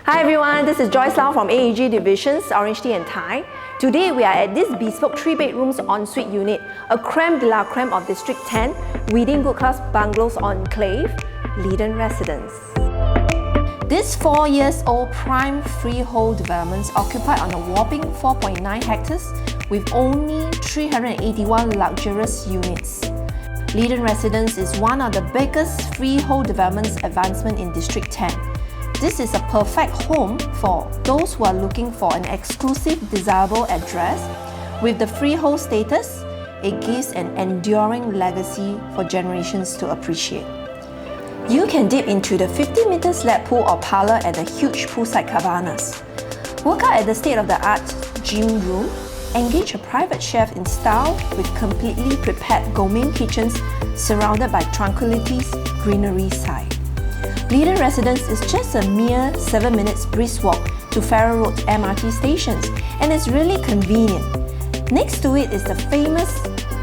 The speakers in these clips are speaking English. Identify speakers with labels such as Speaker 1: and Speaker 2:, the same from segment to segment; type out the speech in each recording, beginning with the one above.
Speaker 1: Hi everyone, this is Joyce Lau from AEG Divisions, Orange Tea and Thai. Today we are at this bespoke 3 bedrooms ensuite unit, a creme de la creme of District 10 within good class bungalows enclave, Leedon residence. This 4 years old prime freehold development occupied on a whopping 4.9 hectares with only 381 luxurious units. Leedon residence is one of the biggest freehold developments advancement in District 10. This is a perfect home for those who are looking for an exclusive, desirable address. With the freehold status, it gives an enduring legacy for generations to appreciate. You can dip into the 50-meter slab pool or parlour and the huge poolside cabanas. Work out at the state-of-the-art gym room. Engage a private chef in style with completely prepared gourmet kitchens surrounded by tranquility's greenery side. Leedon residence is just a mere 7 minutes brisk walk to Farrer Road MRT stations, and it's really convenient. Next to it is the famous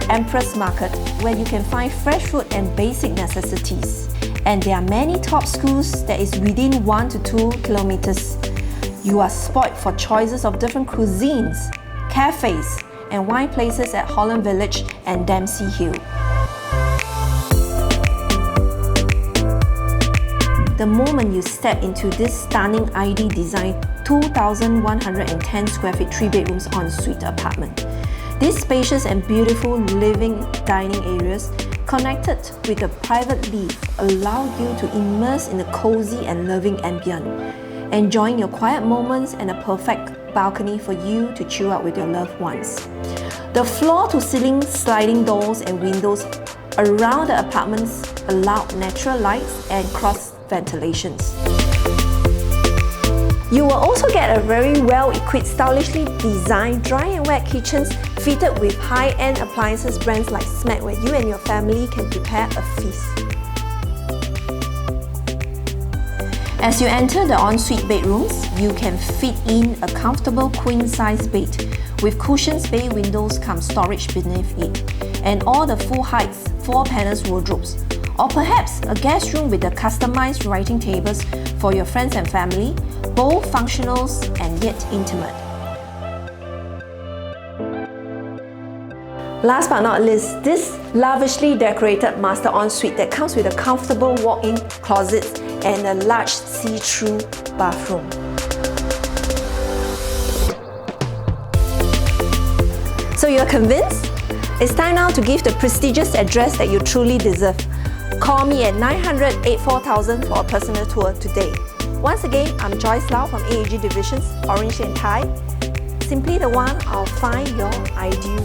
Speaker 1: Empress Market, where you can find fresh food and basic necessities. And there are many top schools that is within 1 to 2 kilometers. You are spoilt for choices of different cuisines, cafes, and wine places at Holland Village and Dempsey Hill. The moment you step into this stunning ID design 2,110 square feet 3 bedrooms ensuite apartment, these spacious and beautiful living dining areas connected with a private lift allow you to immerse in a cozy and loving ambient, enjoying your quiet moments and a perfect balcony for you to chill out with your loved ones. The floor-to-ceiling sliding doors and windows around the apartments allow natural lights and cross ventilations. You will also get a very well-equipped, stylishly designed dry and wet kitchens fitted with high-end appliances brands like Smack, where you and your family can prepare a feast. As you enter the ensuite bedrooms, you can fit in a comfortable queen-size bed with cushions, bay windows come storage beneath it, and all the full heights 4 panels wardrobes. Or perhaps a guest room with the customized writing tables for your friends and family, both functional and yet intimate. Last but not least, this lavishly decorated master ensuite that comes with a comfortable walk-in closet and a large see-through bathroom. So you're convinced? It's time now to give the prestigious address that you truly deserve. Call me at 900-84000 for a personal tour today. Once again, I'm Joyce Lau from AEG Divisions, Orange and Thai. Simply the one, I'll find your ideal